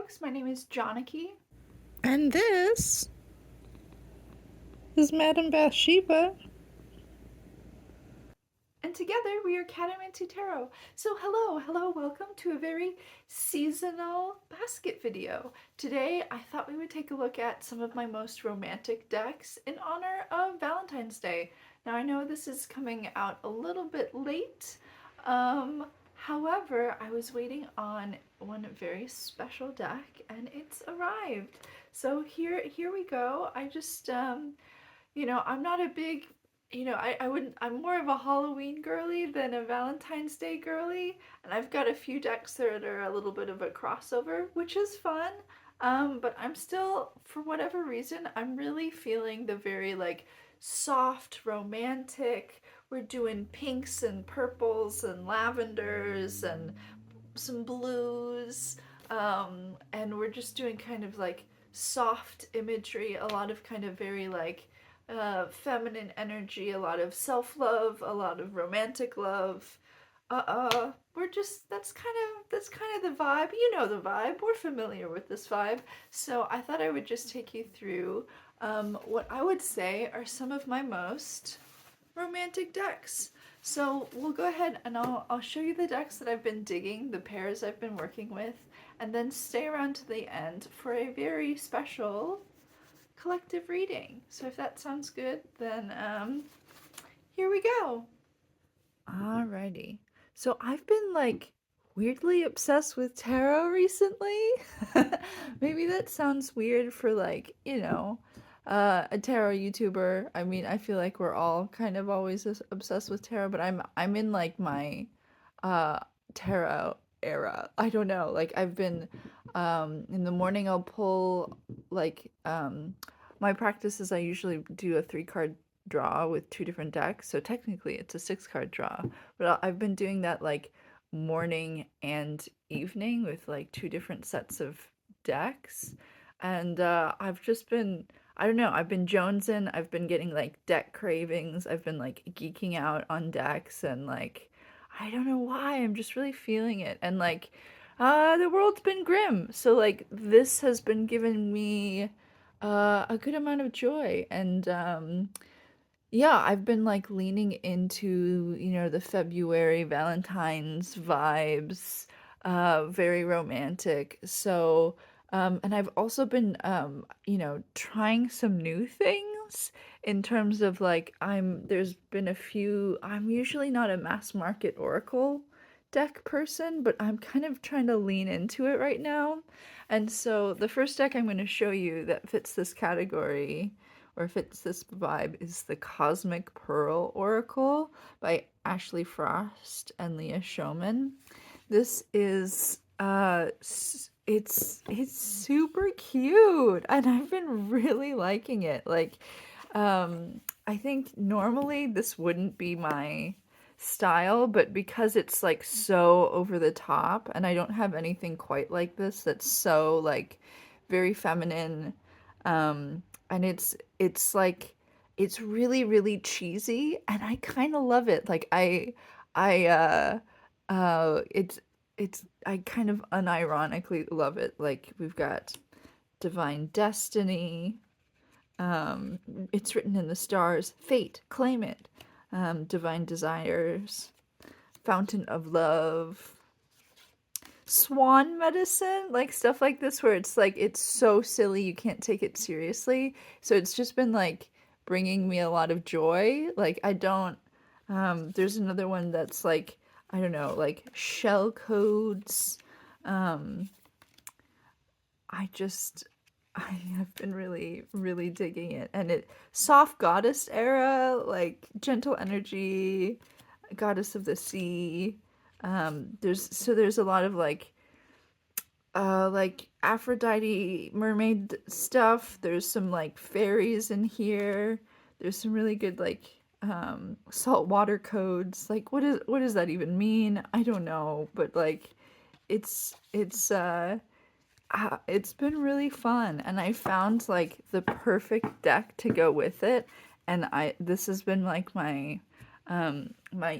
folks. My name is Janaki. And this is Madame Bathsheba. And together we are Catomancy Tarot. So hello, welcome to a very seasonal basket video. Today I thought we would take a look at some of my most romantic decks in honor of Valentine's Day. Now I know this is coming out a little bit late, however I was waiting on one very special deck and it's arrived. So here we go. I just I'm not a big, I wouldn't, I'm more of a Halloween girly than a Valentine's Day girly. And I've got a few decks that are a little bit of a crossover, which is fun. But I'm still, for whatever reason, I'm really feeling the very like soft, romantic. We're doing pinks and purples and lavenders and some blues. And we're just doing kind of like soft imagery, a lot of kind of very like feminine energy, a lot of self-love, a lot of romantic love. We're just that's kind of the vibe. You know the vibe. We're familiar with this vibe. So I thought I would just take you through what I would say are some of my most romantic decks. So we'll go ahead and I'll show you the decks that I've been digging, the pairs I've been working with, and then stay around to the end for a very special collective reading. So if that sounds good, then here we go. Alrighty. So I've been like weirdly obsessed with tarot recently. Maybe that sounds weird for like, a tarot YouTuber. I mean, I feel like we're all kind of always obsessed with tarot, but I'm in like my uh tarot era. I don't know. Like I've been in the morning I'll pull like my practice is I usually do a 3 card draw with 2 different decks. So technically it's a 6 card draw. But I've been doing that like morning and evening with like 2 different sets of decks. And I've just been I don't know, I've been jonesing, I've been getting like deck cravings, I've been like geeking out on decks and like I don't know why, I'm just really feeling it. And like the world's been grim. So like this has been giving me a good amount of joy and yeah, I've been like leaning into, the February Valentine's vibes, very romantic. So, and I've also been, trying some new things in terms of like, there's been a few, I'm usually not a mass market oracle deck person, but I'm kind of trying to lean into it right now. And so the first deck I'm going to show you that fits this category or fits this vibe is the Cosmic Pearl Oracle by Ashley Frost and Leah Showman. This is it's super cute and I've been really liking it. Like I think normally this wouldn't be my style, but because it's like so over the top and I don't have anything quite like this that's so like very feminine and it's like it's really cheesy and I kind of love it. Like I it's I kind of unironically love it. Like we've got Divine Destiny, um, it's written in the stars, fate, claim it, divine desires, fountain of love, swan medicine, like stuff like this where it's like it's so silly you can't take it seriously. So it's just been like bringing me a lot of joy. Like I don't there's another one that's like I don't know, like shell codes. Um I just I have been really digging it. And it soft goddess era, like gentle energy, goddess of the sea. There's a lot of like Aphrodite mermaid stuff. There's some like fairies in here. There's some really good like saltwater codes. Like what does that even mean? I don't know, but like it's been really fun and I found like the perfect deck to go with it and I this has been like my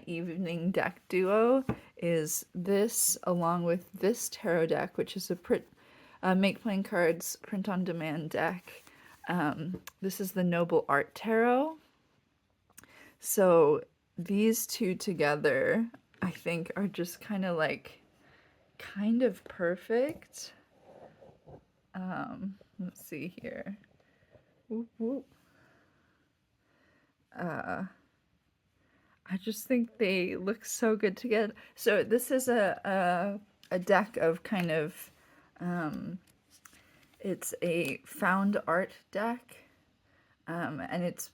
evening deck duo is this along with this tarot deck which is Make Playing Cards print on demand deck. This is the Noble Art Tarot. So these two together, I think, are just kind of perfect. Let's see here. Whoop, whoop. I just think they look so good together. So this is a deck of kind of, it's a found art deck, and it's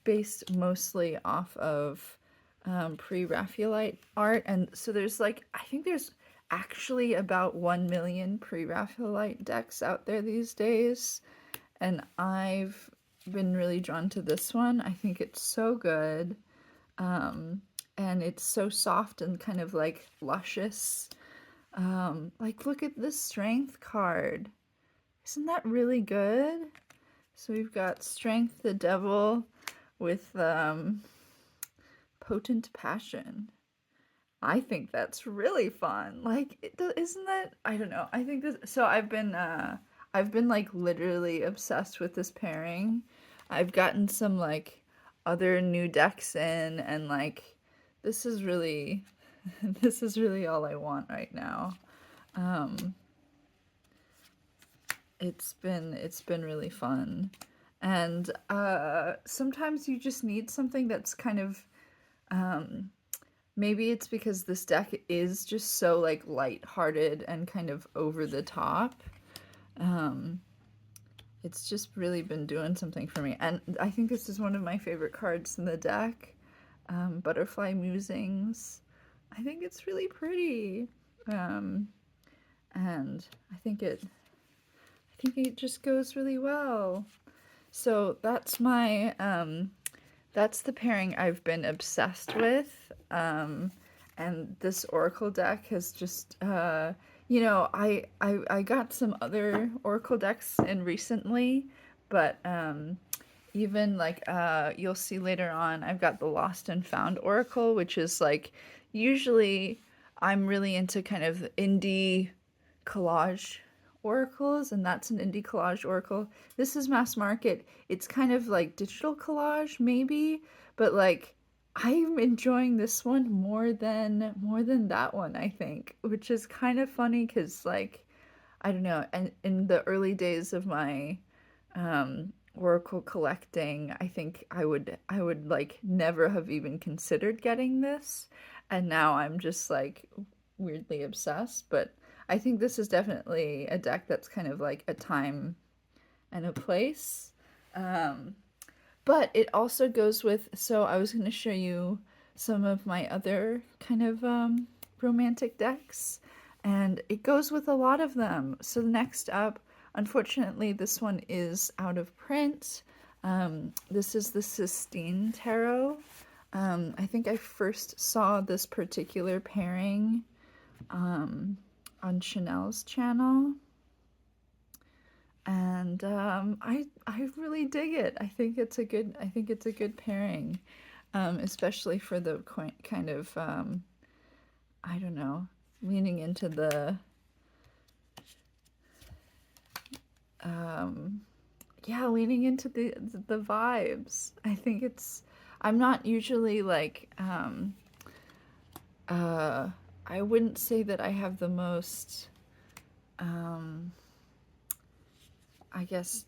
based mostly off of pre-Raphaelite art. And so there's I think there's actually about 1 million pre-Raphaelite decks out there these days. And I've been really drawn to this one. I think it's so good. And it's so soft and kind of luscious. Look at this strength card. Isn't that really good? So we've got Strength, the Devil, with Potent Passion. I think that's really fun. Isn't that? I don't know. I think this. So I've been literally obsessed with this pairing. I've gotten some other new decks in, and this is really this is really all I want right now. It's been really fun. And sometimes you just need something that's kind of maybe it's because this deck is just so lighthearted and kind of over the top. It's just really been doing something for me. And I think this is one of my favorite cards in the deck. Butterfly Musings. I think it's really pretty. And I think it just goes really well. So that's my that's the pairing I've been obsessed with. And this Oracle deck has just I got some other Oracle decks in recently, but even you'll see later on, I've got the Lost and Found Oracle, which is usually I'm really into kind of indie collage oracles, and that's an indie collage oracle. This is mass market. It's kind of digital collage maybe, but I'm enjoying this one more than that one, I think, which is kind of funny because I don't know, and in the early days of my oracle collecting, I think I would never have even considered getting this, and now I'm just weirdly obsessed. But I think this is definitely a deck that's kind of a time and a place. But it also goes with, so I was going to show you some of my other kind of romantic decks, and it goes with a lot of them. So next up, unfortunately, this one is out of print. This is the Sistine Tarot. I think I first saw this particular pairing on Chanel's channel. And I really dig it. I think it's a good pairing, especially for the kind of I don't know, leaning into the leaning into the vibes. I think I'm not usually I wouldn't say that I have the most I guess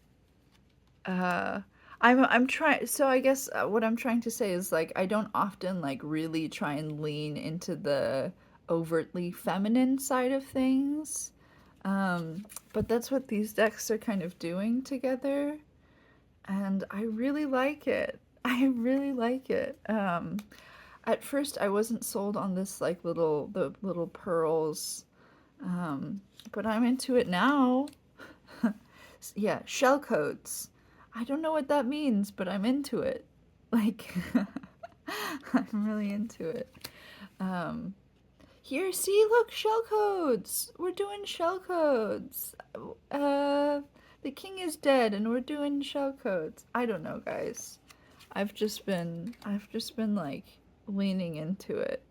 I'm trying, so I guess what I'm trying to say is I don't often really try and lean into the overtly feminine side of things. But that's what these decks are kind of doing together, and I really like it. I really like it. At first I wasn't sold on this the little pearls, but I'm into it now. Yeah, shell codes. I don't know what that means, but I'm into it. I'm really into it. Here, see, look, shell codes. We're doing shell codes. The king is dead, and we're doing shell codes. I don't know, guys. I've just been leaning into it.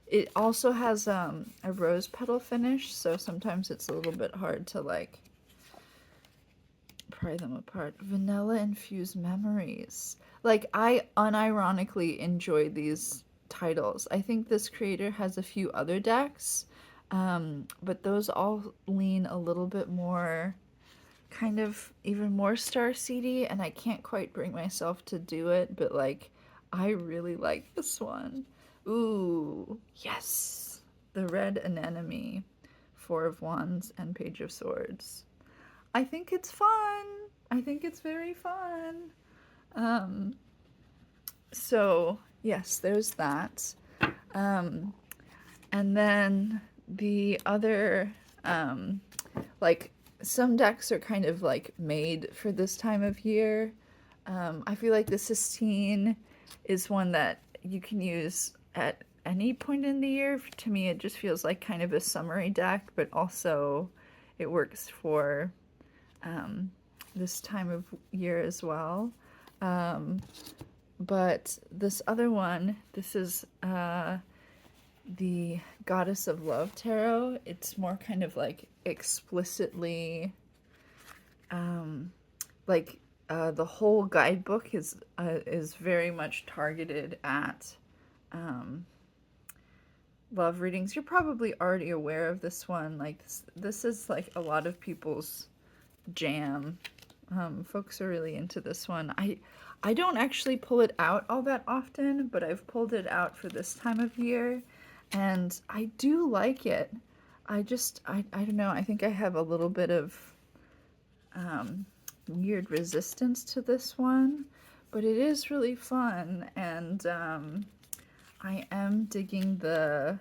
It also has a rose petal finish, so sometimes it's a little bit hard to like pry them apart. Vanilla infused memories. Like, I unironically enjoy these titles. I think this creator has a few other decks, but those all lean a little bit more, kind of even more star seedy, and I can't quite bring myself to do it, but like, I really like this one. Ooh, yes! The red anemone, Four of Wands, and Page of Swords. I think it's fun. I think it's very fun. Um, so yes, there's that. Um, and then the other, like, some decks are kind of like made for this time of year. I feel like the Sistine is one that you can use at any point in the year. To me, it just feels like kind of a summery deck, but also it works for this time of year as well. But this other one, this is the Goddess of Love Tarot. It's more kind of like explicitly, like the whole guidebook is very much targeted at love readings. You're probably already aware of this one. Like this is like a lot of people's jam. Folks are really into this one. I don't actually pull it out all that often, but I've pulled it out for this time of year, and I do like it. I don't know. I think I have a little bit of weird resistance to this one, but it is really fun, and I am digging the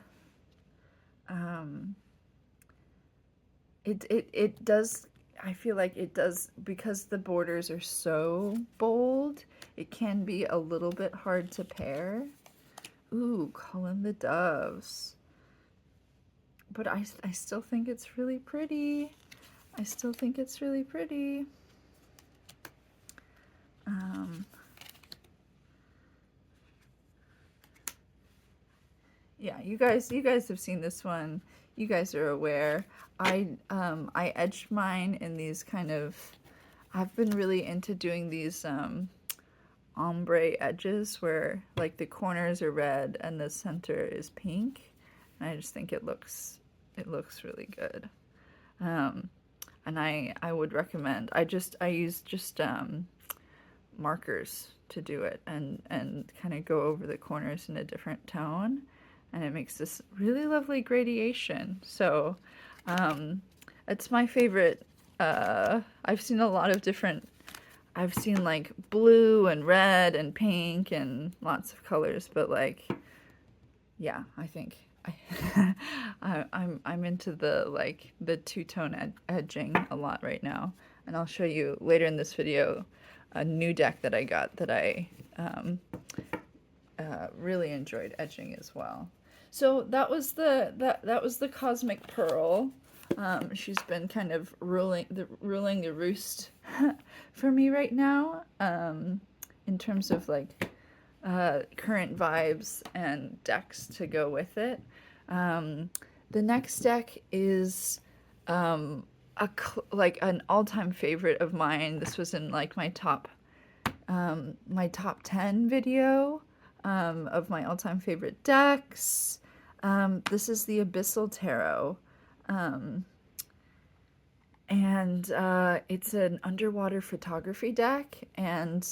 it does. I feel like it does, because the borders are so bold, it can be a little bit hard to pair. Ooh, Call in the Doves. But I still think it's really pretty. I still think it's really pretty. Yeah, you guys have seen this one. You guys are aware. I edged mine in these kind of, I've been really into doing these ombre edges where like the corners are red and the center is pink. And I just think it looks really good. And I would recommend. I use just markers to do it, and kind of go over the corners in a different tone, and it makes this really lovely gradation. So it's my favorite. I've seen a lot of different, I've seen like blue and red and pink and lots of colors, but like, yeah, I think I'm into the like the two-tone edging a lot right now, and I'll show you later in this video a new deck that I got that I really enjoyed edging as well. So that was that was the Cosmic Pearl. She's been kind of ruling the roost for me right now, in terms of like current vibes and decks to go with it. The next deck is like an all-time favorite of mine. This was in like my top 10 video of my all-time favorite decks. This is the Abyssal Tarot. And it's an underwater photography deck, and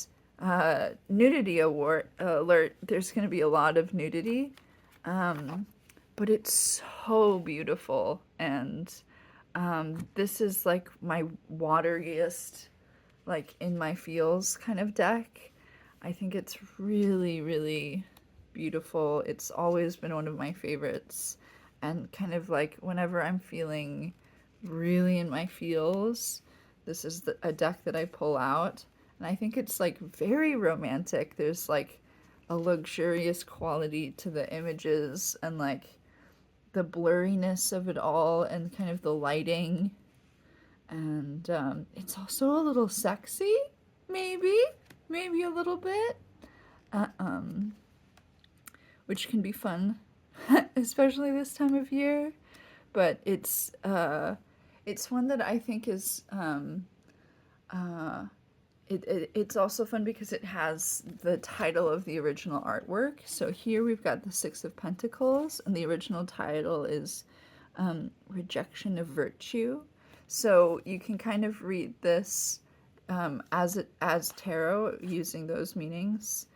nudity alert. There's going to be a lot of nudity, but it's so beautiful, and this is like my wateriest, like in my feels kind of deck. I think it's really, really beautiful. It's always been one of my favorites, and kind of like whenever I'm feeling really in my feels, this is a deck that I pull out, and I think it's like very romantic. There's like a luxurious quality to the images, and like the blurriness of it all, and kind of the lighting, and it's also a little sexy, maybe a little bit, which can be fun especially this time of year. But it's one that I think is uh, it's also fun because it has the title of the original artwork. So here we've got the Six of Pentacles, and the original title is Rejection of Virtue. So you can kind of read this as tarot using those meanings.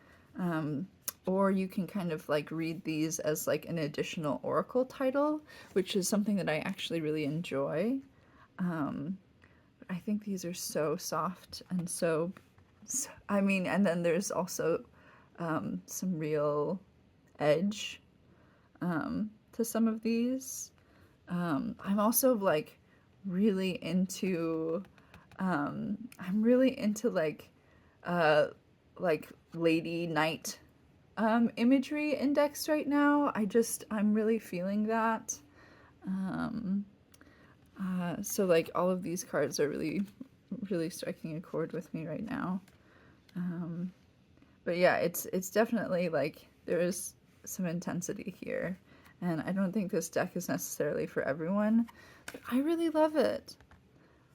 Or you can kind of like read these as like an additional oracle title, which is something that I actually really enjoy. I think these are so soft and I mean, and then there's also some real edge to some of these. I'm also like really into, I'm really into uh, like lady night imagery index right now. I'm really feeling that. Um, so like all of these cards are really, really striking a chord with me right now. But yeah, it's definitely like there is some intensity here, and I don't think this deck is necessarily for everyone, but I really love it.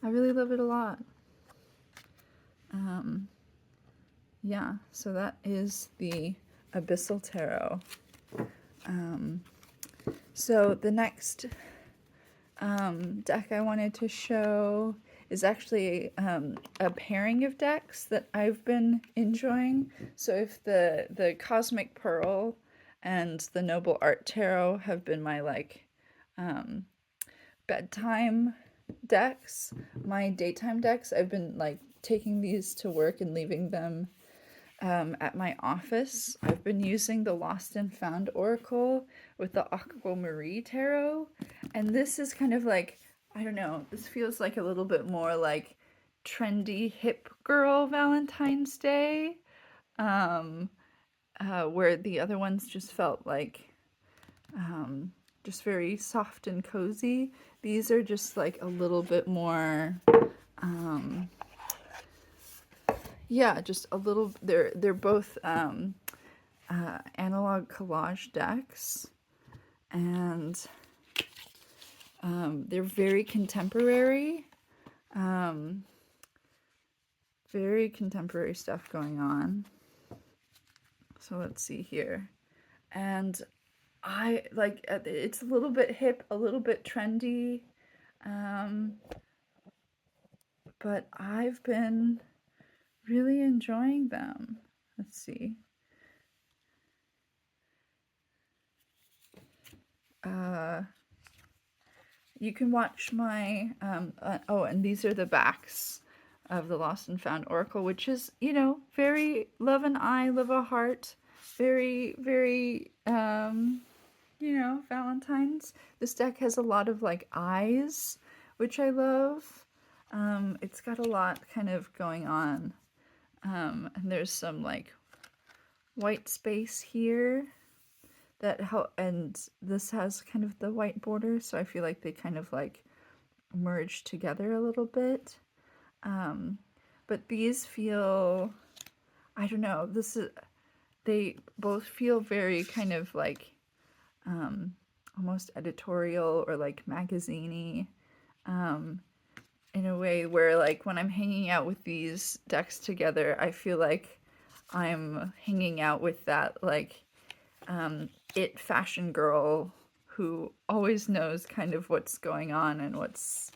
I really love it a lot. Yeah, so that is the Abyssal Tarot. So the next deck I wanted to show is actually a pairing of decks that I've been enjoying. So if the Cosmic Pearl and the Noble Art Tarot have been my like bedtime decks, my daytime decks, I've been like taking these to work and leaving them at my office. I've been using the Lost and Found Oracle with the Aquamarine Tarot, and this is kind of like, I don't know, this feels like a little bit more like trendy hip girl Valentine's Day, where the other ones just felt like just very soft and cozy. These are just like a little bit more yeah, just a little. They're both analog collage decks, and they're very contemporary. Very contemporary stuff going on. So let's see here, and I like it's a little bit hip, a little bit trendy, but I've been really enjoying them. Let's see. You can watch my oh, and these are the backs of the Lost and Found Oracle, which is, you know, very love an eye, love a heart, very, very you know, Valentine's. This deck has a lot of like eyes, which I love. It's got a lot kind of going on. And there's some like white space here that help, and this has kind of the white border, so I feel like they kind of like merge together a little bit. But these feel, I don't know, they both feel very kind of like almost editorial or like magazine-y, in a way where like when I'm hanging out with these decks together, I feel like I'm hanging out with that like it fashion girl who always knows kind of what's going on and what's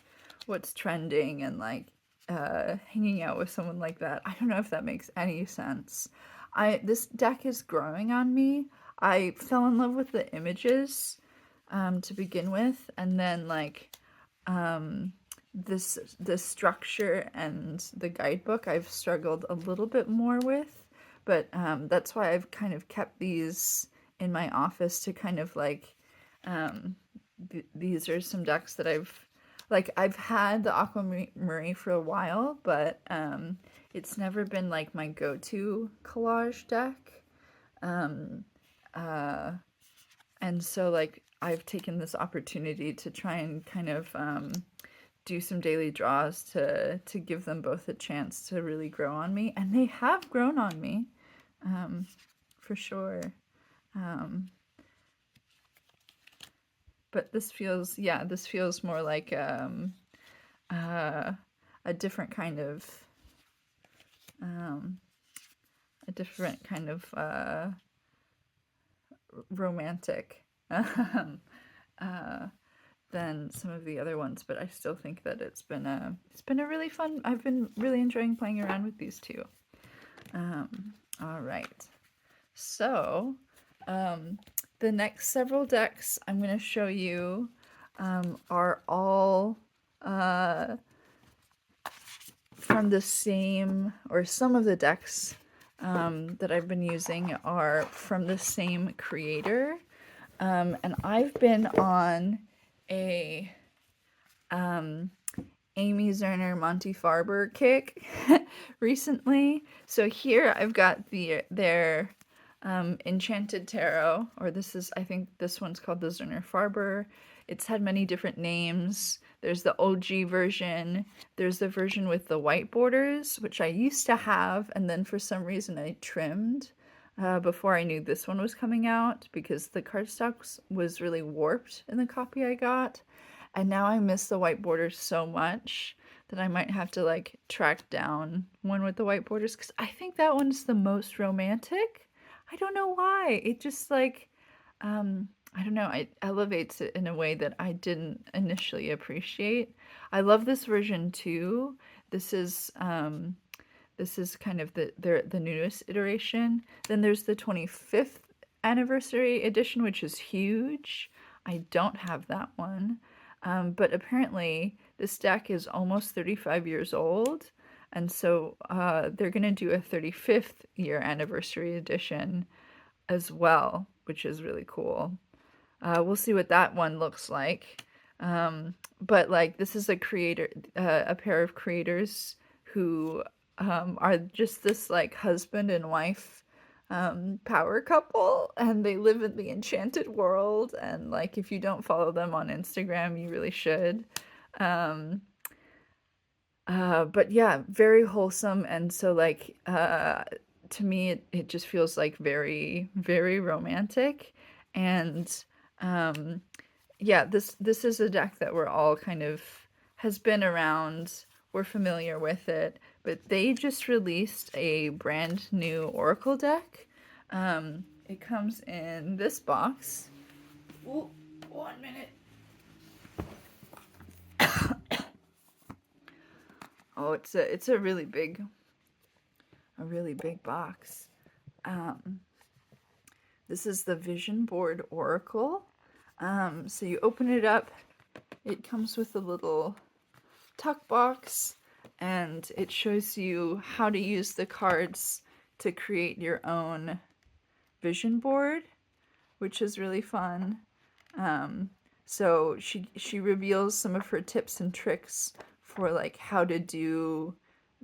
trending, and like hanging out with someone like that. I don't know if that makes any sense. This deck is growing on me. I fell in love with the images to begin with, and then like the structure and the guidebook I've struggled a little bit more with, but that's why I've kind of kept these in my office to kind of like these are some decks that I've had the Aquamarine for a while, but it's never been like my go-to collage deck. And so like I've taken this opportunity to try and kind of do some daily draws to give them both a chance to really grow on me, and they have grown on me, for sure. but this feels, yeah, this feels more like uh, a different kind of um, romantic uh, than some of the other ones, but I still think that it's been a really fun. I've been really enjoying playing around with these two. All right, so the next several decks I'm going to show you are all from the same, or some of the decks that I've been using are from the same creator. And I've been on a Amy Zerner Monty Farber kick recently. So here I've got their Enchanted Tarot, or I think this one's called the Zerner Farber. It's had many different names. There's the OG version. There's the version with the white borders, which I used to have, and then for some reason I trimmed before I knew this one was coming out because the cardstock was really warped in the copy I got. And now I miss the white borders so much that I might have to like track down one with the white borders because I think that one's the most romantic. I don't know why. It just like, I don't know, it elevates it in a way that I didn't initially appreciate. I love this version too. This is kind of the newest iteration. Then there's the 25th anniversary edition, which is huge. I don't have that one. But apparently this deck is almost 35 years old. And so they're going to do a 35th year anniversary edition as well, which is really cool. We'll see what that one looks like. But like this is a pair of creators who are just this like husband and wife power couple, and they live in the enchanted world, and like if you don't follow them on Instagram you really should. But yeah, very wholesome, and so like to me it just feels like very very romantic. And yeah, this is a deck that we're all kind of has been around, we're familiar with it, but they just released a brand new oracle deck. It comes in this box. Ooh, 1 minute. Oh, it's a really big box. This is the Vision Board Oracle. So you open it up, it comes with a little tuck box, and it shows you how to use the cards to create your own vision board, which is really fun. So she reveals some of her tips and tricks for like how to do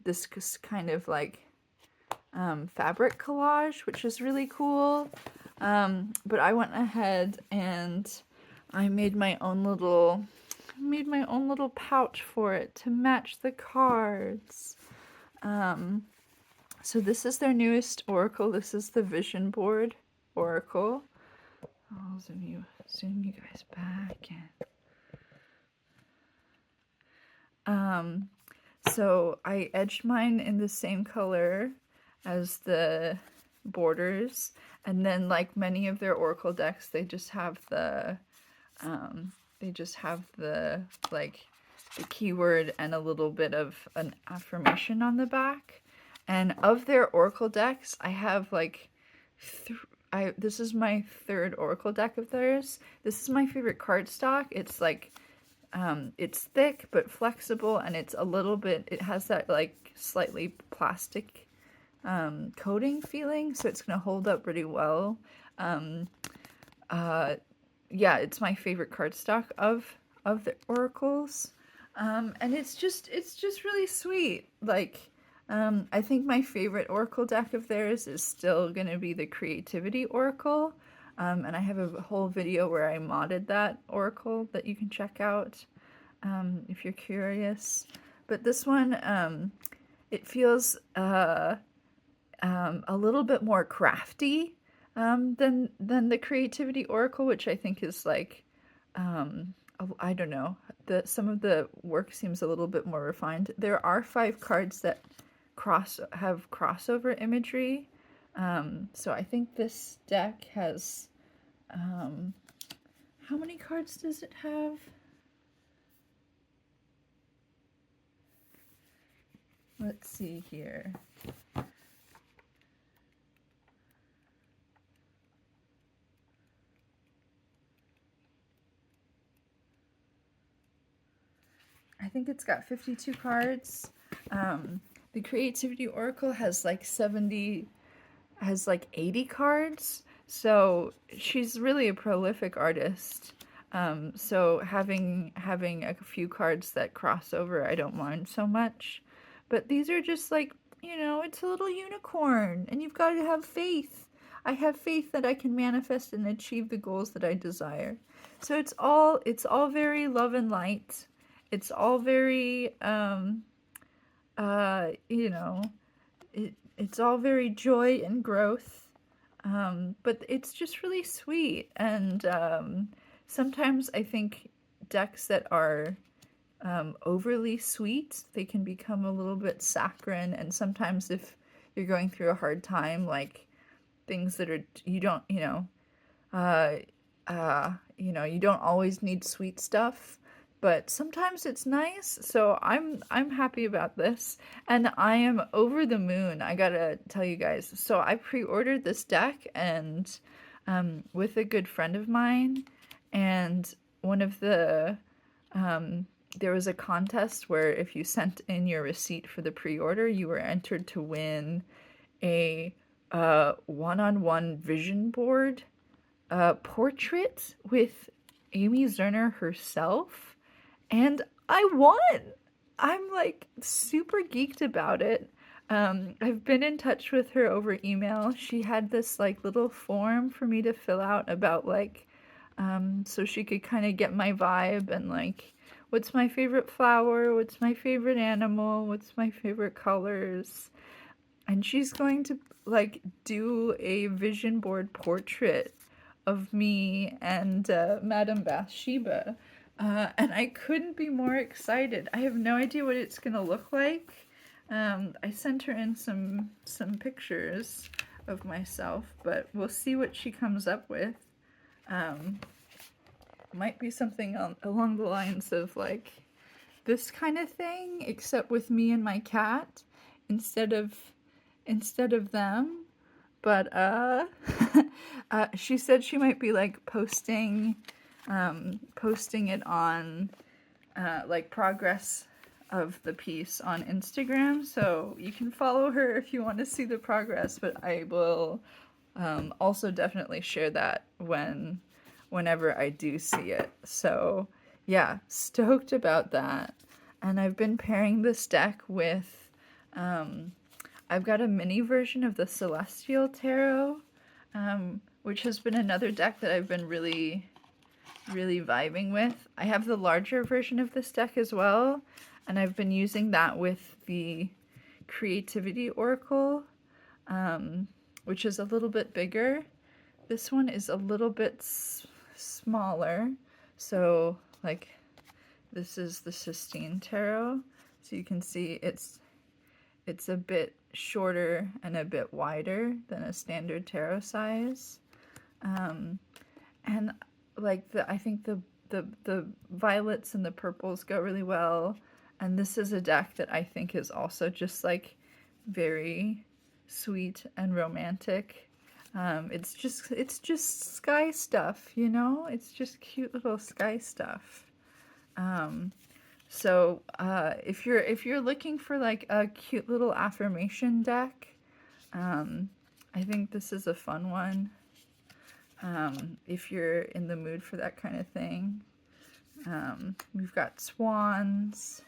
this kind of like fabric collage, which is really cool. But I went ahead and I made my own little pouch for it to match the cards. So this is their newest oracle. This is the Vision Board Oracle. I'll zoom you guys back in. So I edged mine in the same color as the borders, and then like many of their oracle decks, they just have the like the keyword and a little bit of an affirmation on the back. And of their oracle decks, I have like this is my third oracle deck of theirs. This is my favorite cardstock. It's like it's thick but flexible, and it has that like slightly plastic coating feeling, so it's gonna hold up pretty well. Yeah, it's my favorite cardstock of the oracles, and it's just really sweet. Like, I think my favorite oracle deck of theirs is still gonna be the Creativity Oracle, and I have a whole video where I modded that oracle that you can check out if you're curious. But this one, it feels a little bit more crafty than the Creativity Oracle, which I think is like I don't know. Some of the work seems a little bit more refined. There are 5 cards that have crossover imagery. So I think this deck has how many cards does it have? Let's see here. I think it's got 52 cards. The Creativity Oracle has like 80 cards. So she's really a prolific artist. So having a few cards that cross over, I don't mind so much. But these are just like, it's a little unicorn, and you've got to have faith. I have faith that I can manifest and achieve the goals that I desire. So it's all very love and light. It's all very uh, you know, it's all very joy and growth. But it's just really sweet. And sometimes I think decks that are overly sweet, they can become a little bit saccharine. And sometimes if you're going through a hard time, like things that are, you don't, uh, you don't always need sweet stuff, but sometimes it's nice. So I'm happy about this, and I am over the moon. I gotta tell you guys. So I pre-ordered this deck, and with a good friend of mine, and one of the there was a contest where if you sent in your receipt for the pre-order, you were entered to win a one-on-one vision board portrait with Amy Zerner herself, and I won. I'm like super geeked about it. I've been in touch with her over email. She had this like little form for me to fill out about like, so she could kind of get my vibe and like, what's my favorite flower? What's my favorite animal? What's my favorite colors? And she's going to like do a vision board portrait of me and Madame Bathsheba. And I couldn't be more excited. I have no idea what it's gonna look like. I sent her in some pictures of myself, but we'll see what she comes up with. Might be something along the lines of like this kind of thing, except with me and my cat instead of them. But she said she might be like posting it on like progress of the piece on Instagram, so you can follow her if you want to see the progress. But I will also definitely share that whenever I do see it. So yeah, stoked about that. And I've been pairing this deck with I've got a mini version of the Celestial Tarot, which has been another deck that I've been really vibing with. I have the larger version of this deck as well, and I've been using that with the Creativity Oracle, which is a little bit bigger. This one is a little bit smaller, so like this is the Sistine Tarot, so you can see it's a bit shorter and a bit wider than a standard tarot size. And like I think the violets and the purples go really well. And this is a deck that I think is also just like very sweet and romantic. It's just sky stuff, It's just cute little sky stuff. So if you're looking for like a cute little affirmation deck, I think this is a fun one. If you're in the mood for that kind of thing. We've got swans.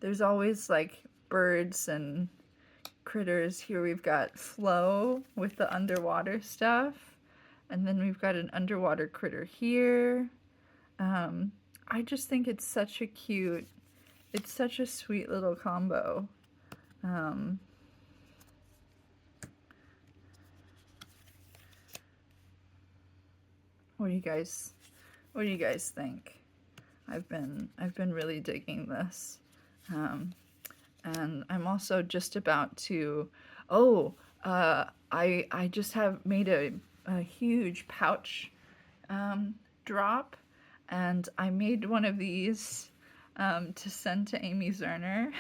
There's always like birds and critters. Here we've got Flo with the underwater stuff. And then we've got an underwater critter here. I just think it's such a sweet little combo. What do you guys think? I've been really digging this. And I'm also just about to, I just have made a huge pouch drop, and I made one of these to send to Amy Zerner.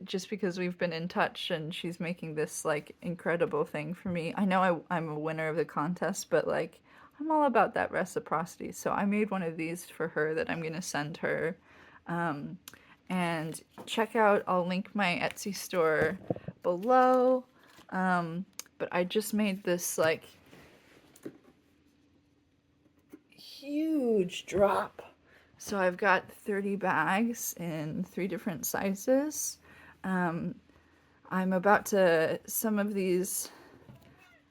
Just because we've been in touch and she's making this like incredible thing for me. I know I'm a winner of the contest, but like I'm all about that reciprocity. So I made one of these for her that I'm gonna send her. And check out, I'll link my Etsy store below. But I just made this like huge drop. So I've got 30 bags in 3 different sizes. I'm about to, some of these,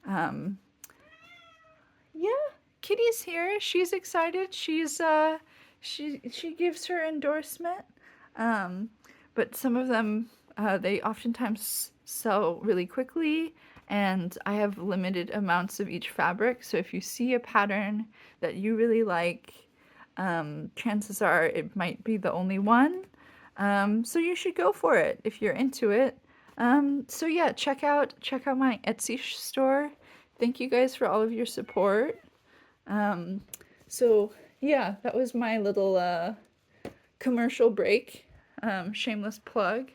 yeah, Kitty's here. She's excited. She gives her endorsement. But some of them, they oftentimes sell really quickly, and I have limited amounts of each fabric. So if you see a pattern that you really like, chances are it might be the only one. So you should go for it if you're into it. So yeah, check out my Etsy store. Thank you guys for all of your support. So yeah, that was my little commercial break, shameless plug.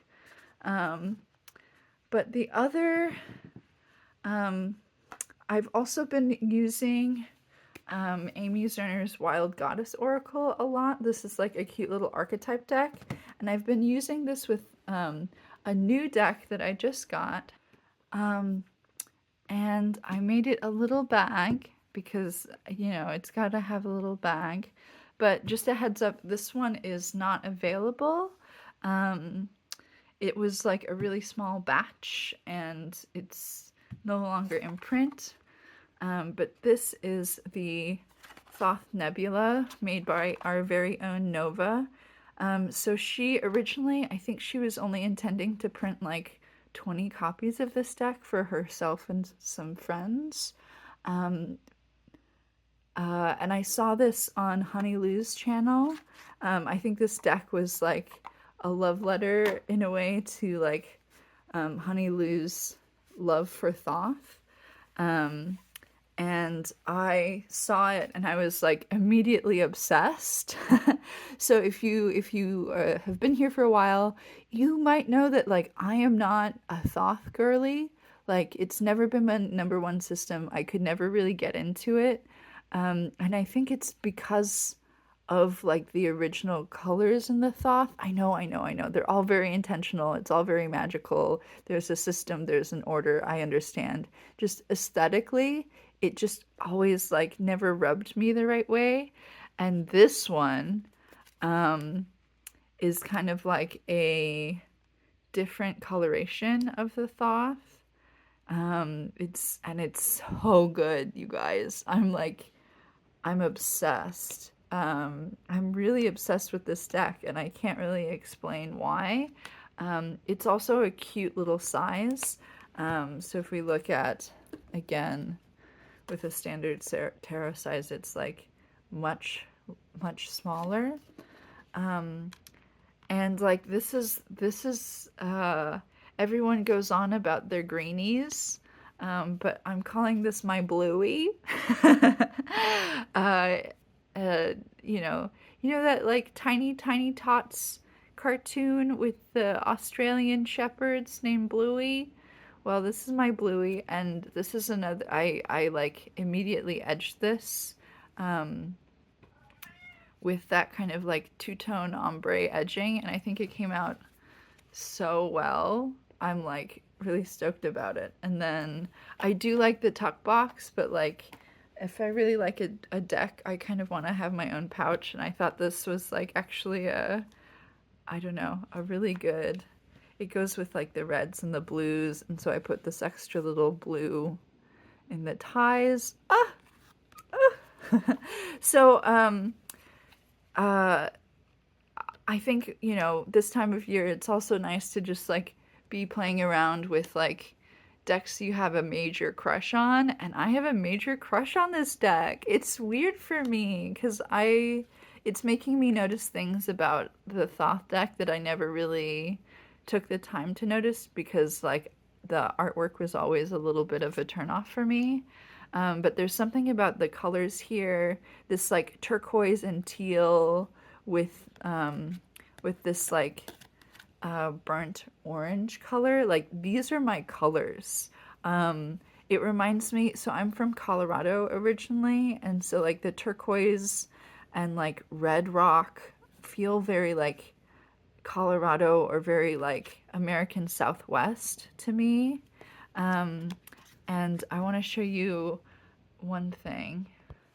But the other, I've also been using Amy Zerner's Wild Goddess Oracle a lot. This is like a cute little archetype deck, and I've been using this with a new deck that I just got. And I made it a little bag because, you know, it's got to have a little bag. But just a heads up, this one is not available. It was like a really small batch and it's no longer in print. But this is the Thoth Nebula made by our very own Nova. So she originally, I think she was only intending to print like 20 copies of this deck for herself and some friends. And I saw this on Honey Lou's channel. I think this deck was like a love letter in a way to like Honey Lou's love for Thoth. And I saw it and I was like immediately obsessed. So if you have been here for a while, you might know that like I am not a Thoth girly. Like it's never been my number one system. I could never really get into it. And I think it's because of like the original colors in the Thoth. I know. They're all very intentional. It's all very magical. There's a system, there's an order. I understand. Just aesthetically, it just always like never rubbed me the right way. And this one is kind of like a different coloration of the Thoth. It's so good, you guys. I'm obsessed. I'm really obsessed with this deck, and I can't really explain why. It's also a cute little size. So if we look at, again, with a standard tarot size, it's like much smaller. And like this is everyone goes on about their greenies, but I'm calling this my bluey. uh, you know that like tiny tots cartoon with the Australian shepherds named Bluey? Well, this is my Bluey, and this is another. I like immediately edged this with that kind of like two-tone ombre edging, and I think it came out so well. I'm like really stoked about it. And then I do like the tuck box, but like if I really like a deck, I kind of want to have my own pouch, and I thought this was like actually I don't know, a really good. It goes with like the reds and the blues, and so I put this extra little blue in the ties. So I think, you know, this time of year it's also nice to just like be playing around with like decks you have a major crush on, and I have a major crush on this deck. It's weird for me because it's making me notice things about the Thoth deck that I never really took the time to notice because like the artwork was always a little bit of a turnoff for me. But there's something about the colors here, this like turquoise and teal with this like burnt orange color. Like these are my colors. It reminds me, so I'm from Colorado originally, and so like the turquoise and like red rock feel very like Colorado or very like American Southwest to me. And I want to show you one thing.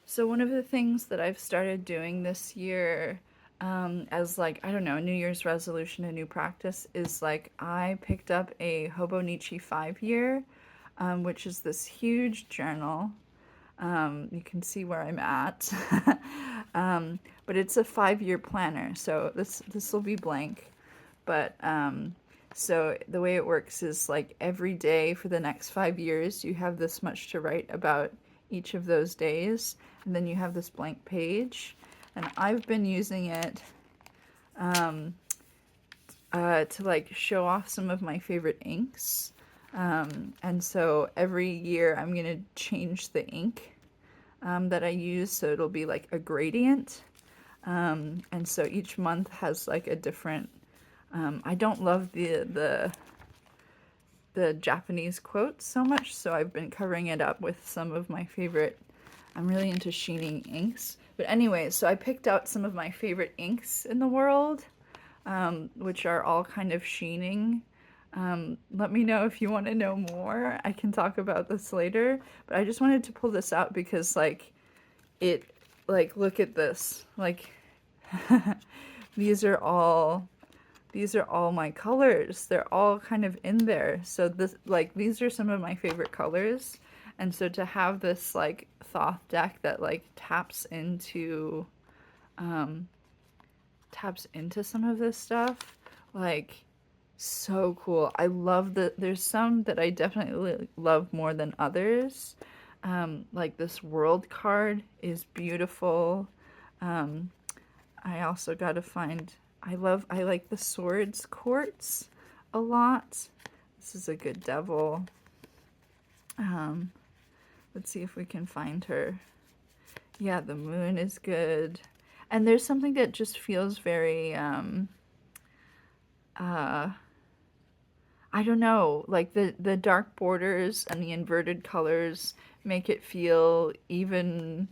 So one of the things that I've started doing this year, as like, I don't know, a New Year's resolution, a new practice, is like I picked up a Hobonichi 5-year, which is this huge journal. You can see where I'm at. But it's a 5-year planner, so this will be blank. But so the way it works is like every day for the next 5 years, you have this much to write about each of those days, and then you have this blank page. And I've been using it to like show off some of my favorite inks. And so every year I'm gonna change the ink that I use, so it'll be like a gradient. And so each month has like a different. I don't love the Japanese quotes so much, so I've been covering it up with some of my favorite. I'm really into sheening inks. But anyway, so I picked out some of my favorite inks in the world, which are all kind of sheening. Let me know if you want to know more. I can talk about this later, but I just wanted to pull this out because like look at this. Like these are all my colors. They're all kind of in there. So these are some of my favorite colors. And so to have this like Thoth deck that like taps into some of this stuff, like so cool. I love there's some that I definitely love more than others. Like this world card is beautiful. I also gotta find, I like the swords quartz a lot. This is a good devil. Let's see if we can find her. Yeah, the moon is good. And there's something that just feels very, I don't know, like the dark borders and the inverted colors make it feel even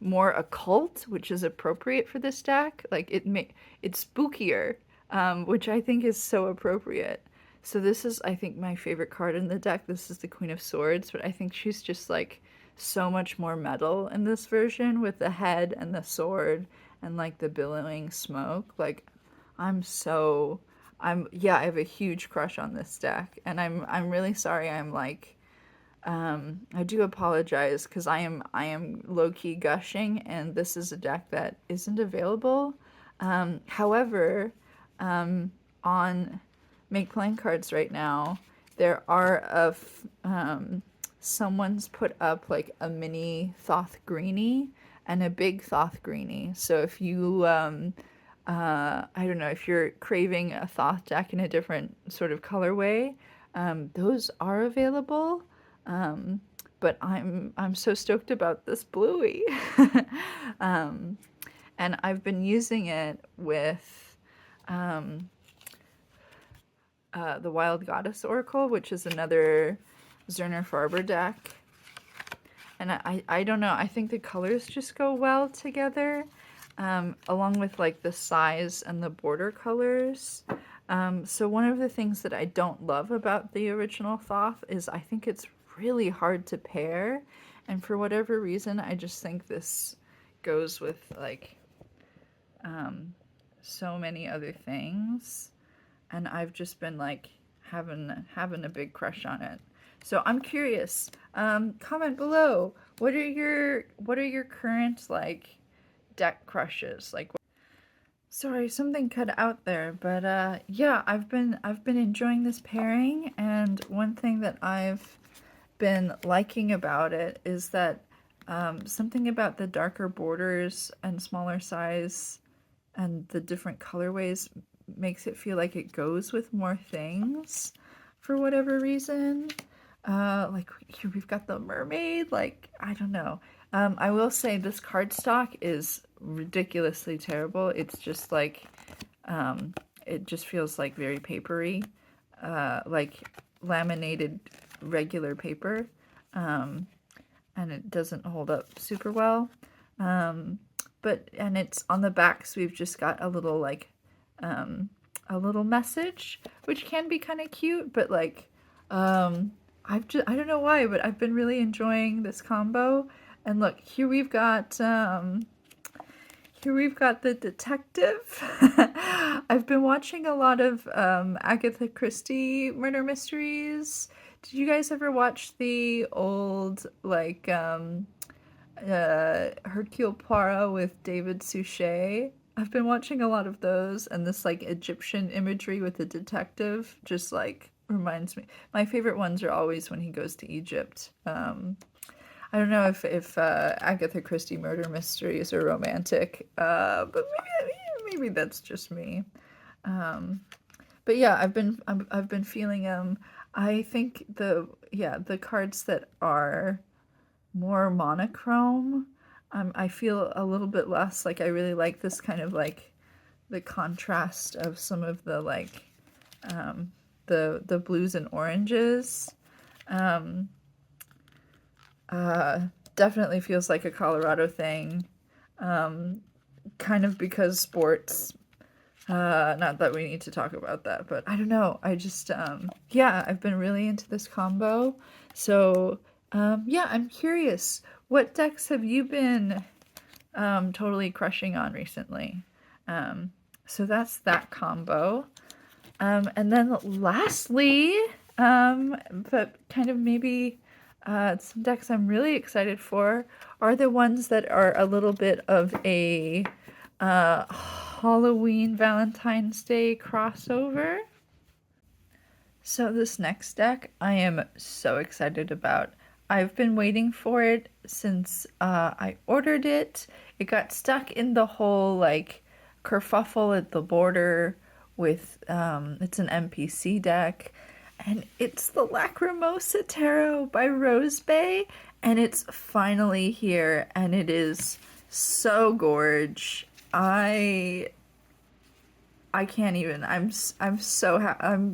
more occult, which is appropriate for this deck. Like it's spookier, which I think is so appropriate. So this is, I think, my favorite card in the deck. This is the Queen of Swords, but I think she's just like so much more metal in this version with the head and the sword and like the billowing smoke. Like yeah, I have a huge crush on this deck, and I'm really sorry. I'm like I do apologize because I am low-key gushing, and this is a deck that isn't available. However, on Make Playing Cards right now, there are someone's put up like a mini Thoth Greenie and a big Thoth Greenie. So if you I don't know, if you're craving a Thoth deck in a different sort of colorway, those are available. But I'm so stoked about this bluey. And I've been using it with the Wild Goddess Oracle, which is another Zerner Farber deck. And I don't know, I think the colors just go well together, along with like the size and the border colors. So one of the things that I don't love about the original Thoth is I think it's really hard to pair, and for whatever reason I just think this goes with like so many other things, and I've just been like having a big crush on it. So I'm curious, comment below, what are your current like deck crushes? Like, Sorry, something cut out there, but yeah, I've been enjoying this pairing, and one thing that I've been liking about it is that something about the darker borders and smaller size and the different colorways makes it feel like it goes with more things for whatever reason. Like here we've got the mermaid, like I don't know. I will say this cardstock is ridiculously terrible. It's just like it just feels like very papery, like laminated regular paper, and it doesn't hold up super well. But and it's on the back, so we've just got um, a little message, which can be kind of cute, but like I don't know why, but I've been really enjoying this combo. And look, here we've got the detective. I've been watching a lot of Agatha Christie murder mysteries. Did you guys ever watch the old Hercule Poirot with David Suchet? I've been watching a lot of those, and this like Egyptian imagery with the detective just like reminds me. My favorite ones are always when he goes to Egypt. I don't know if Agatha Christie murder mysteries are romantic, but maybe that's just me. Um, but yeah, I've been feeling I think the cards that are more monochrome, I feel a little bit less like I really like this kind of like the contrast of some of the like the blues and oranges. Um, Definitely feels like a Colorado thing. Um, Kind of because sports. Not that we need to talk about that, but I don't know. I just yeah, I've been really into this combo. So yeah, I'm curious. What decks have you been totally crushing on recently? So that's that combo. And then lastly, but kind of maybe some decks I'm really excited for are the ones that are a little bit of a Halloween Valentine's Day crossover. So this next deck I am so excited about. I've been waiting for it since I ordered it. It got stuck in the whole like kerfuffle at the border with it's an NPC deck, and it's the Lacrimosa Tarot by Rose Bay, and it's finally here, and it is so gorge. I can't even. I'm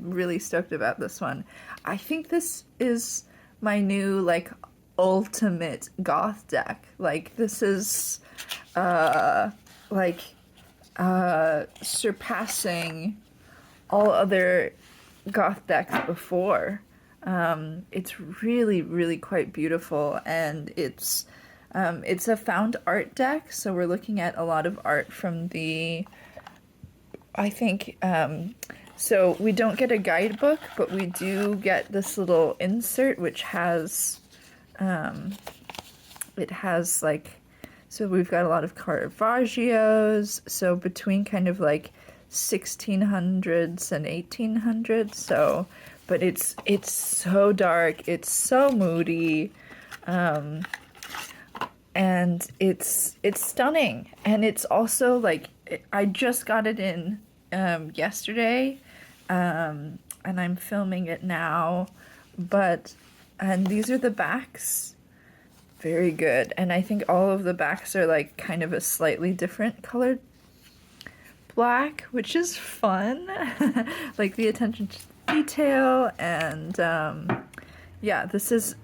really stoked about this one. I think this is my new like ultimate goth deck. Like this is like surpassing all other goth decks before. It's really really quite beautiful, and it's a found art deck, so we're looking at a lot of art from the I think so we don't get a guidebook, but we do get this little insert which has it has like so we've got a lot of Caravaggio's, so between kind of like 1600s and 1800s. So but it's so dark, it's so moody, and it's stunning, and it's also like I just got it in yesterday, and I'm filming it now, but and these are the backs, very good, and I think all of the backs are like kind of a slightly different colored black, which is fun. Like the attention to detail, and yeah,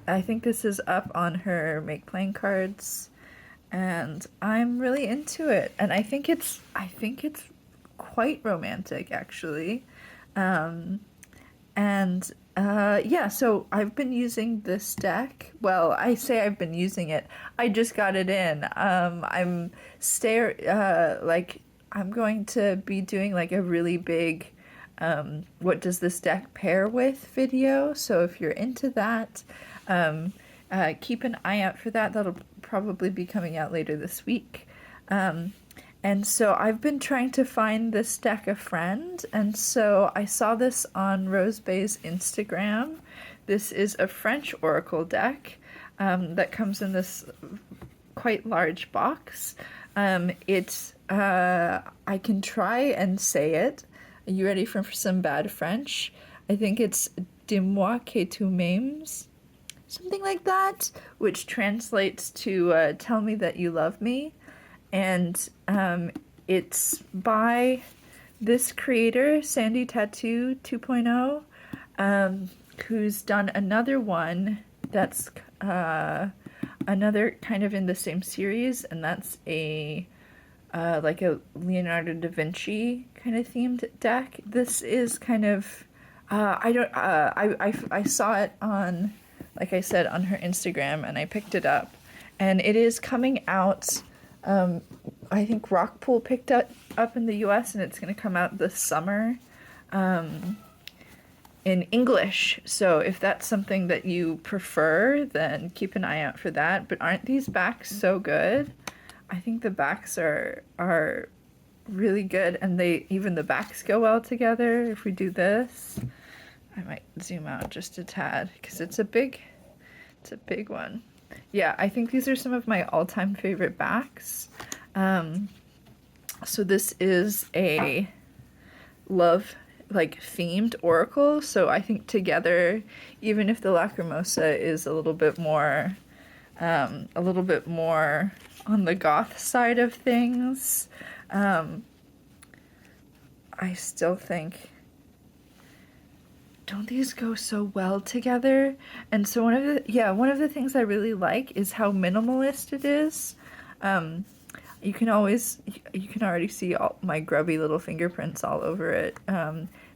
I think this is up on her make playing cards, and I'm really into it, and I think it's quite romantic actually. And yeah, so I've been using this deck. Well, I say I've been using it. I just got it in. I'm going to be doing like a really big what does this deck pair with video. So if you're into that, keep an eye out for that. That'll probably be coming out later this week. And so I've been trying to find this deck a friend, and so I saw this on Rose Bay's Instagram. This is a French oracle deck that comes in this quite large box. I can try and say it. Are you ready for some bad French? I think it's Dis-moi que tu m'aimes, something like that, which translates to tell me that you love me. And it's by this creator, Sandy Tattoo 2.0, who's done another one that's another kind of in the same series, and that's a like a Leonardo da Vinci kind of themed deck. This is kind of I saw it on, like I said, on her Instagram, and I picked it up, and it is coming out. I think Rockpool picked it up in the US, and it's going to come out this summer in English. So if that's something that you prefer, then keep an eye out for that. But aren't these backs so good? I think the backs are really good, and even the backs go well together. If we do this, I might zoom out just a tad because it's a big one. Yeah, I think these are some of my all-time favorite backs. So this is a love themed oracle. So I think together, even if the Lacrimosa is a little bit more on the goth side of things, I still think, don't these go so well together? And so one of the things I really like is how minimalist it is. You can already see all my grubby little fingerprints all over it,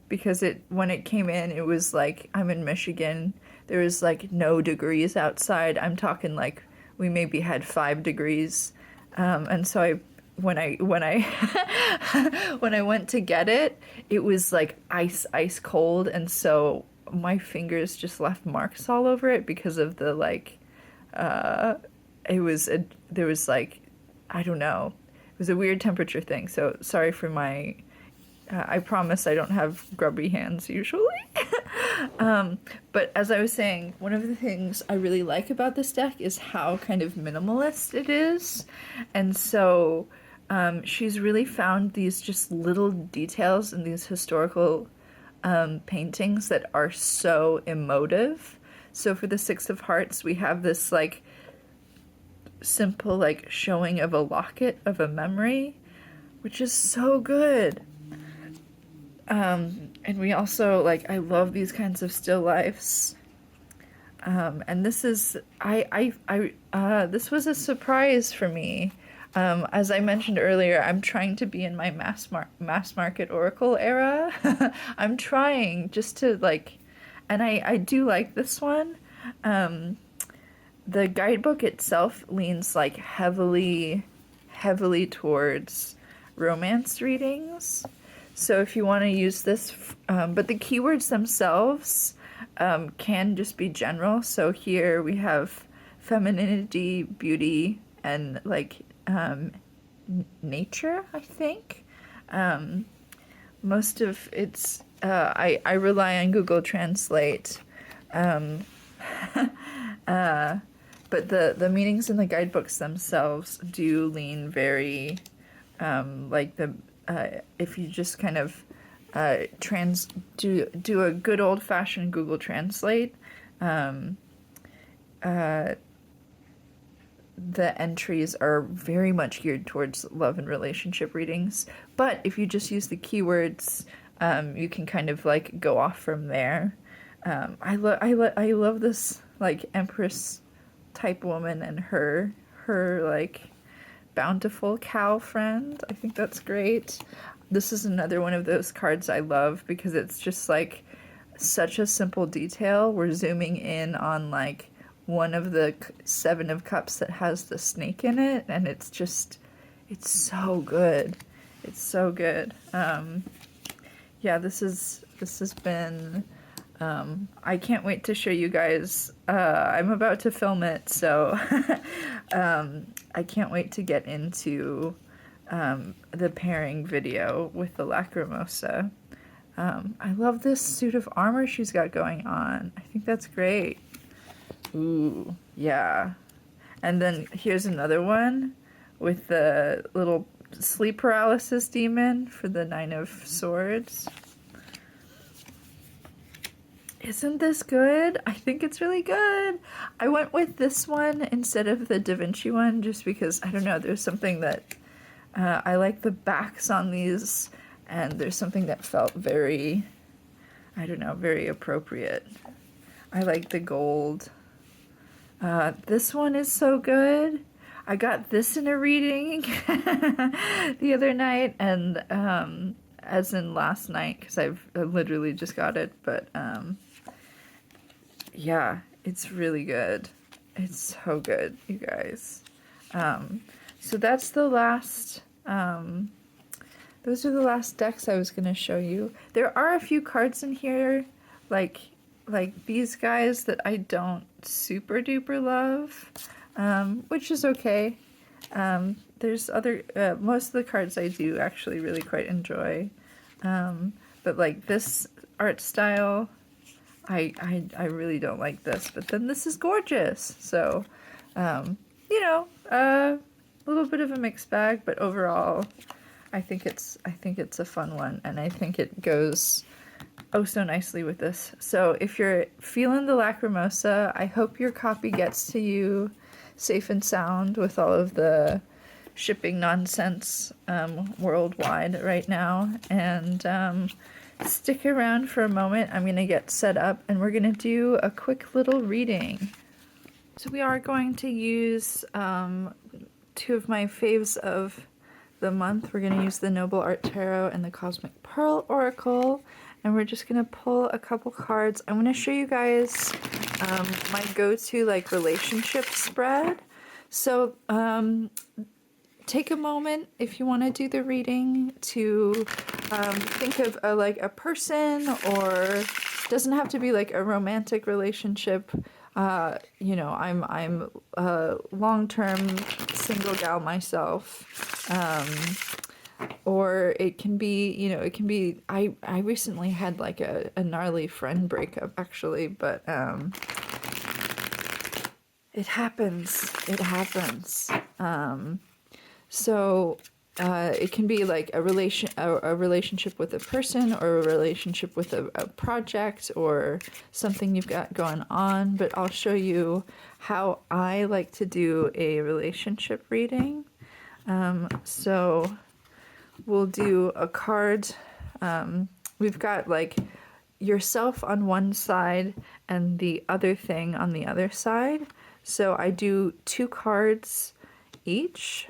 because when it came in, it was like, I'm in Michigan, there was like no degrees outside. I'm talking like we maybe had 5 degrees, and so when I when I went to get it, it was like ice cold, and so my fingers just left marks all over it because of the there was like, I don't know, it was a weird temperature thing. So sorry for my I promise I don't have grubby hands usually. But as I was saying, one of the things I really like about this deck is how kind of minimalist it is. And so she's really found these just little details in these historical paintings that are so emotive. So for the Six of Hearts, we have this like simple like showing of a locket of a memory, which is so good. And we also I love these kinds of still lifes. And this is this was a surprise for me. As I mentioned earlier, I'm trying to be in my mass market oracle era. I'm trying just to and I do like this one. The guidebook itself leans heavily towards romance readings. So if you want to use this, but the keywords themselves can just be general. So here we have femininity, beauty, and nature, I think. Most of it's, I rely on Google Translate. But the meanings in the guidebooks themselves do lean very, if you just kind of do a good old-fashioned Google Translate, the entries are very much geared towards love and relationship readings. But if you just use the keywords, you can kind of go off from there. I love this Empress type woman and her bountiful cow friend. I think that's great. This is another one of those cards I love because it's just such a simple detail. We're zooming in on one of the 7 of Cups that has the snake in it, and it's so good. It's so good. Yeah, this has been, I can't wait to show you guys. I'm about to film it, so I can't wait to get into the pairing video with the Lacrimosa. I love this suit of armor she's got going on. I think that's great. Ooh, yeah. And then here's another one with the little sleep paralysis demon for the Nine of Swords. Isn't this good? I think it's really good. I went with this one instead of the Da Vinci one just because, I don't know, there's something that I like the backs on these, and there's something that felt very, I don't know, very appropriate. I like the gold. This one is so good. I got this in a reading the other night, and as in last night, because I literally just got it, but yeah, it's really good. It's so good, you guys. So that's the last, those are the last decks I was going to show you. There are a few cards in here, like these guys that I don't super duper love, which is okay. There's other, most of the cards I do actually really quite enjoy. But like this art style, I really don't like this, but then this is gorgeous. So, you know, a little bit of a mixed bag, but overall, I think it's a fun one, and I think it goes oh so nicely with this. So if you're feeling the Lacrimosa, I hope your copy gets to you safe and sound with all of the shipping nonsense worldwide right now. And stick around for a moment. I'm going to get set up and we're going to do a quick little reading. So we are going to use two of my faves of the month. We're going to use the Noble Art Tarot and the Cosmic Pearl Oracle. And we're just going to pull a couple cards. I'm going to show you guys my go-to like relationship spread. So take a moment if you want to do the reading to think of a person, or doesn't have to be like a romantic relationship. You know, I'm a long-term single gal myself. Or it can be, you know, it can be, I recently had like a gnarly friend breakup actually, but it happens. So it can be like a relationship with a person, or a relationship with a project, or something you've got going on. But I'll show you how I like to do a relationship reading. So we'll do a card. We've got like yourself on one side and the other thing on the other side. So I do 2 cards each.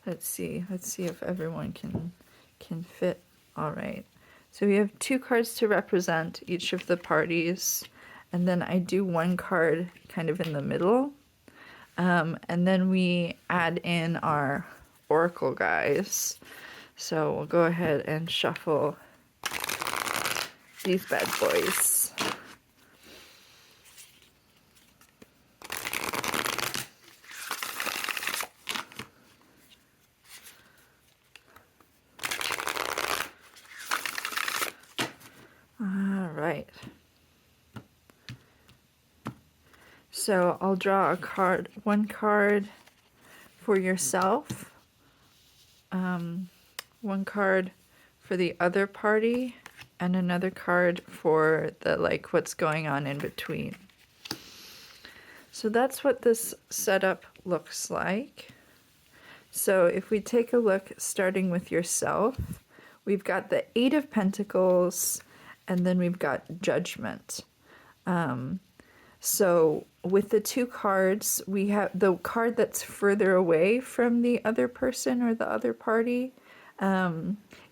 Let's see if everyone can fit. All right. So we have 2 cards to represent each of the parties, and then I do 1 card kind of in the middle. And then we add in our oracle guys. So we'll go ahead and shuffle these bad boys. All right. So I'll draw a card, 1 card for yourself, 1 card for the other party, and another card for the like what's going on in between. So that's what this setup looks like. So if we take a look, starting with yourself, we've got the 8 of Pentacles, and then we've got Judgment. So with the 2 cards, we have the card that's further away from the other person or the other party,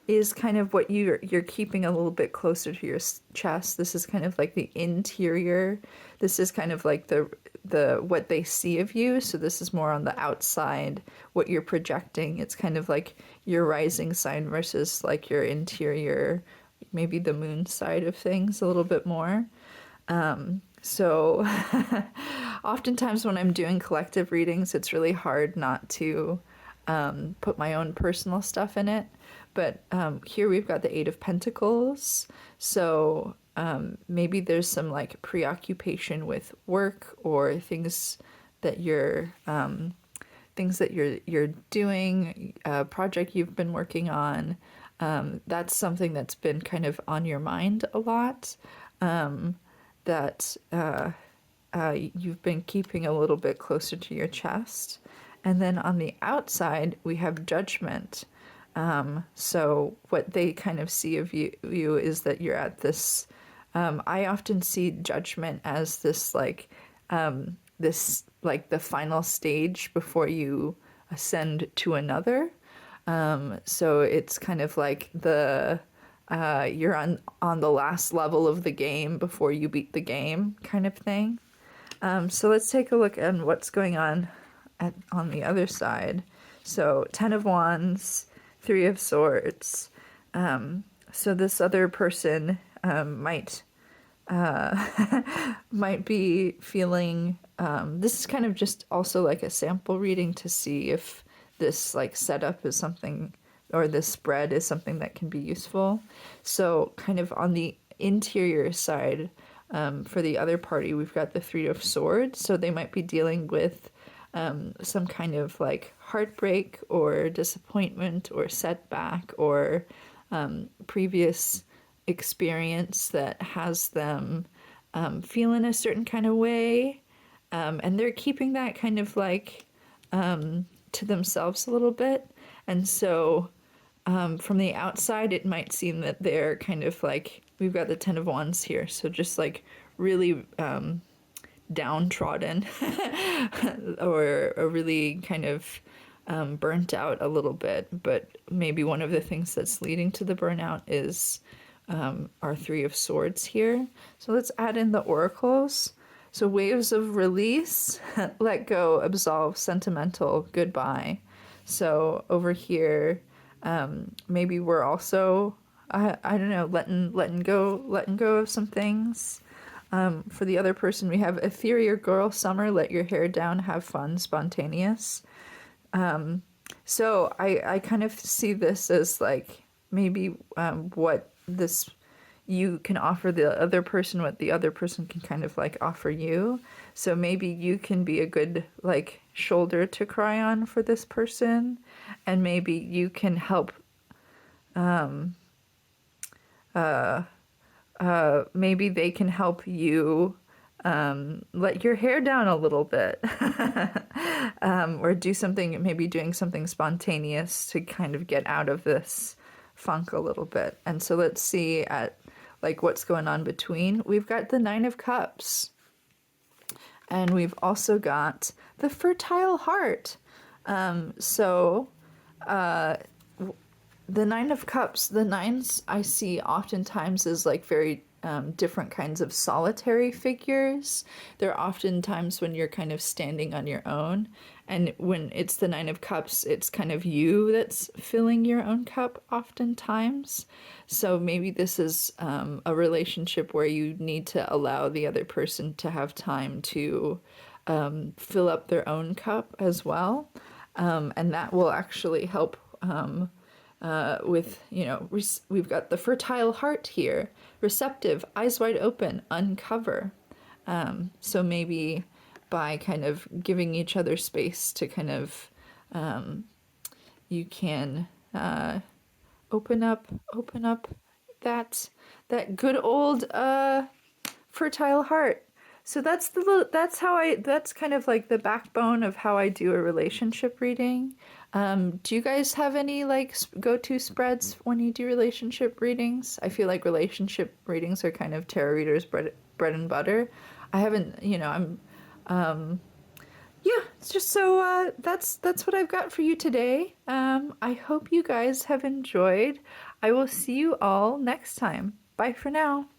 is kind of what you're keeping a little bit closer to your chest. This is kind of like the interior. This is kind of like the what they see of you. So this is more on the outside, what you're projecting. It's kind of like your rising sign versus like your interior, maybe the moon side of things a little bit more. So oftentimes when I'm doing collective readings, it's really hard not to put my own personal stuff in it. But here we've got the Eight of Pentacles. So maybe there's some like preoccupation with work or things that you're doing, a project you've been working on. That's something that's been kind of on your mind a lot. That you've been keeping a little bit closer to your chest. And then on the outside, we have judgment. So what they kind of see of you is that you're at this. I often see judgment as this like the final stage before you ascend to another. So it's kind of like you're on the last level of the game before you beat the game kind of thing. So let's take a look at what's going on on the other side. So 10 of Wands, 3 of Swords. So this other person might might be feeling, this is kind of just also like a sample reading to see if this like setup is something, or this spread is something that can be useful. So kind of on the interior side, for the other party, we've got the Three of Swords. So they might be dealing with some kind of like heartbreak or disappointment or setback or previous experience that has them feeling a certain kind of way. And they're keeping that kind of like to themselves a little bit. And so from the outside, it might seem that they're kind of like, we've got the Ten of Wands here. So just like really downtrodden or really kind of burnt out a little bit. But maybe one of the things that's leading to the burnout is our Three of Swords here. So let's add in the oracles. So waves of release, let go, absolve, sentimental, goodbye. So over here, maybe we're also, I don't know, letting go of some things. For the other person, we have ethereal girl, summer, let your hair down, have fun, spontaneous. So I kind of see this as like maybe what this you can offer the other person, what the other person can kind of like offer you. So maybe you can be a good like shoulder to cry on for this person, and maybe you can help maybe they can help you let your hair down a little bit. Or do something, maybe doing something spontaneous to kind of get out of this funk a little bit. And so let's see at like what's going on between. We've got the Nine of Cups, and we've also got the fertile heart. So the Nine of Cups, the nines I see oftentimes as like very different kinds of solitary figures. They're often times when you're kind of standing on your own. And when it's the Nine of Cups, it's kind of you that's filling your own cup oftentimes. So maybe this is a relationship where you need to allow the other person to have time to fill up their own cup as well. And that will actually help with, you know, we've got the fertile heart here, receptive, eyes wide open, uncover. So maybe by kind of giving each other space to kind of, you can open up that good old fertile heart. So that's that's kind of like the backbone of how I do a relationship reading. Do you guys have any like go-to spreads when you do relationship readings? I feel like relationship readings are kind of tarot readers' bread and butter. I haven't, you know, yeah, it's just so that's what I've got for you today. I hope you guys have enjoyed. I will see you all next time. Bye for now.